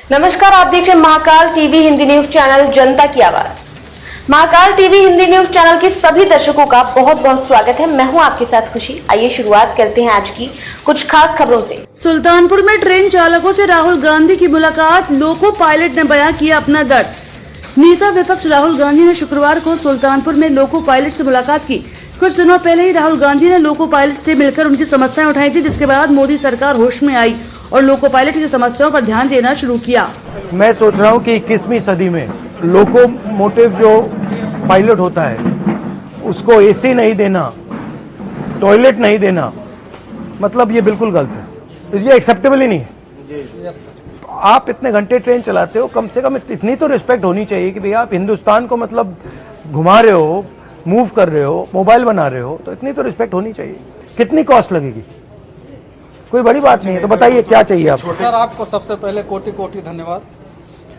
नमस्कार, आप देख रहे हैं Mahakal TV Hindi news channel जनता की आवाज। Mahakal TV Hindi news channel के सभी दर्शकों का बहुत बहुत स्वागत है। मैं हूं आपके साथ खुशी। आइए शुरुआत करते हैं आज की कुछ खास खबरों से। सुल्तानपुर में ट्रेन चालकों से राहुल गांधी की मुलाकात, लोको पायलट ने बयां किया अपना दर्द। नेता विपक्ष राहुल गांधी ने शुक्रवार को सुल्तानपुर में लोको पायलट से मुलाकात की। कुछ दिनों पहले ही राहुल गांधी ने लोको पायलट से मिलकर उनकी समस्याएं उठाई थी, जिसके बाद मोदी सरकार होश में आई और लोको पायलट की समस्याओं पर ध्यान देना शुरू किया। मैं सोच रहा हूँ कि 21वीं सदी में लोकोमोटिव जो पायलट होता है उसको एसी नहीं देना, टॉयलेट नहीं देना, मतलब ये बिल्कुल गलत है, ये एक्सेप्टेबल ही नहीं है। आप इतने घंटे ट्रेन चलाते हो, कम से कम इतनी तो रिस्पेक्ट होनी चाहिए कि भैया आप हिंदुस्तान को मतलब घुमा रहे हो, मूव कर रहे हो, मोबाइल बना रहे हो, तो इतनी तो रिस्पेक्ट होनी चाहिए। कितनी कॉस्ट लगेगी? कोई बड़ी बात नहीं है, तो बताइए क्या चाहिए आपको? सर, आपको सबसे पहले कोटि कोटि धन्यवाद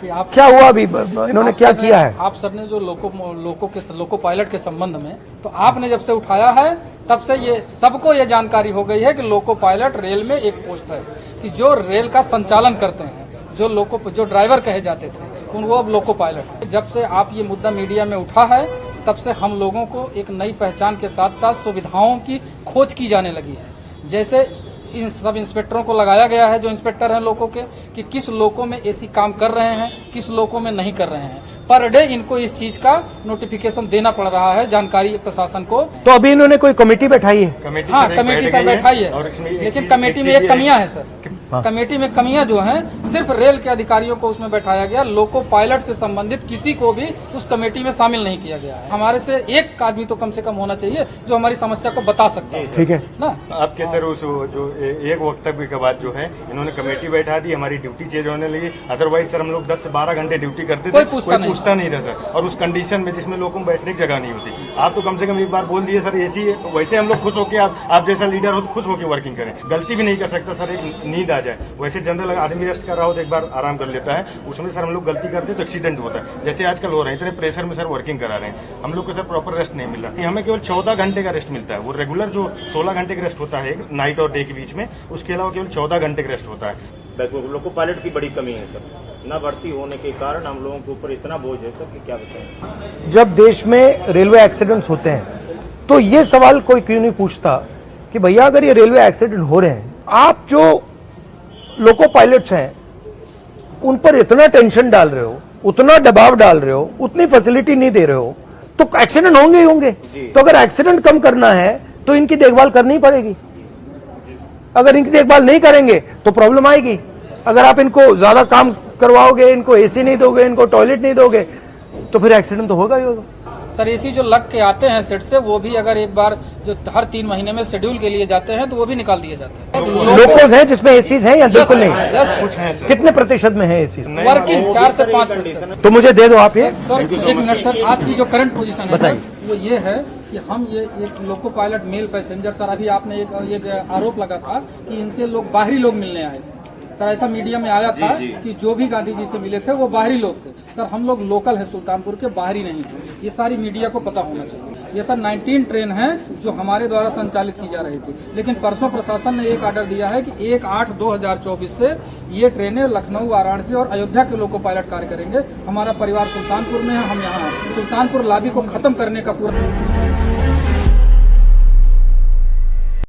कि आप क्या हुआ अभी, इन्होंने क्या किया है? आप सर ने जो लोको पायलट के संबंध में, तो आपने जब से उठाया है तब से ये सबको ये जानकारी हो गई है कि लोको पायलट रेल में एक पोस्ट है कि जो रेल का संचालन करते हैं, जो ड्राइवर कहे जाते थे वो अब लोको पायलट है। जब से आप ये मुद्दा मीडिया में उठा है तब से हम लोगों को एक नई पहचान के साथ साथ सुविधाओं की खोज की जाने लगी है। जैसे इन सब इंस्पेक्टरों को लगाया गया है, जो इंस्पेक्टर हैं लोको के, कि किस लोको में एसी काम कर रहे हैं, किस लोको में नहीं कर रहे हैं। पर डे इनको इस चीज का नोटिफिकेशन देना पड़ रहा है, जानकारी प्रशासन को। तो अभी इन्होंने कोई कमेटी बैठाई है? हाँ, कमेटी सर बैठाई है, लेकिन कमेटी में एक कमियां है सर। कमेटी में कमियां जो हैं, सिर्फ रेल के अधिकारियों को उसमें बैठाया गया, लोको पायलट से संबंधित किसी को भी उस कमेटी में शामिल नहीं किया गया है। हमारे से एक आदमी तो कम से कम होना चाहिए जो हमारी समस्या को बता सकता है। ठीक है ना? आपके सर उस जो एक वक्तव्य के बाद जो है इन्होंने कमेटी बैठा दी, हमारी ड्यूटी चेंज होने लगी। अदरवाइज सर हम लोग 10 से 12 घंटे ड्यूटी करते थे, कोई पूछता नहीं था सर, और उस कंडीशन में जिसमें लोगों को बैठने की जगह नहीं होती। आप तो कम से कम एक बार बोल दिए सर एसी है, तो वैसे हम लोग खुश होकर आप जैसा लीडर हो तो खुश होकर वर्किंग करें। गलती भी नहीं कर सकता सर, एक नींद आ जाए। वैसे जनरल आदमी रेस्ट कर रहा हो तो एक बार आराम कर लेता है, उसमें सर हम लोग गलती करते हैं तो एक्सीडेंट होता है। जैसे आजकल हो रहे हैं, इतने प्रेशर में सर वर्किंग करा रहे हैं, हम लोग को सर प्रॉपर रेस्ट नहीं मिल रहा। हमें केवल 14 घंटे का रेस्ट मिलता है। वो रेगुलर जो 16 घंटे का रेस्ट होता है नाइट और डे के बीच में, उसके अलावा केवल 14 घंटे का रेस्ट होता है। लोको पायलट की बड़ी कमी है सर, न भर्ती होने के कारण हम लोगों के ऊपर इतना बोझ है सर कि क्या बताएं। जब देश में रेलवे एक्सीडेंट्स होते हैं तो ये सवाल कोई क्यों नहीं पूछता कि भैया अगर ये रेलवे एक्सीडेंट हो रहे हैं, आप जो लोको पायलट्स हैं उन पर इतना टेंशन डाल रहे हो, उतना दबाव डाल रहे हो, उतनी फैसिलिटी नहीं दे रहे हो, तो एक्सीडेंट होंगे ही होंगे। तो अगर एक्सीडेंट कम करना है तो इनकी देखभाल करनी पड़ेगी। अगर इनकी देखभाल नहीं करेंगे तो प्रॉब्लम आएगी। अगर आप इनको ज्यादा काम करवाओगे, इनको एसी नहीं दोगे, इनको टॉयलेट नहीं दोगे, तो फिर एक्सीडेंट तो होगा ही होगा। सर, एसी जो लग के आते हैं सेट से, वो भी अगर एक बार जो हर 3 महीने में शेड्यूल के लिए जाते हैं तो वो भी निकाल दिए जाते हैं। लोकोज हैं जिसमें एसीज हैं या बिल्कुल नहीं? कुछ है सर। कितने प्रतिशत में है एसी? वर्किंग 4 से 5%। तो मुझे दे दो आप ये। सर, एक मिनट सर, आज की जो करंट पोजीशन है सर, वो ये है कि हम ये एक loco pilot mail passenger, sir अभी आपने एक आरोप लगा था कि इनसे लोग बाहरी लोग मिलने आए थे। सर ऐसा मीडिया में आया था कि जो भी गांधी जी से मिले थे वो बाहरी लोग थे। सर हम लोग लोकल है, सुल्तानपुर के, बाहरी नहीं थे। ये सारी मीडिया को पता होना चाहिए। ये सर 19 ट्रेन है जो हमारे द्वारा संचालित की जा रही थी, लेकिन परसों प्रशासन ने एक ऑर्डर दिया है कि 1/8/2024 से ये ट्रेनें लखनऊ, वाराणसी और अयोध्या के लोको पायलट कार्य करेंगे। हमारा परिवार सुल्तानपुर में है, हम यहाँ हैं। सुल्तानपुर लॉबी को खत्म करने का पूरा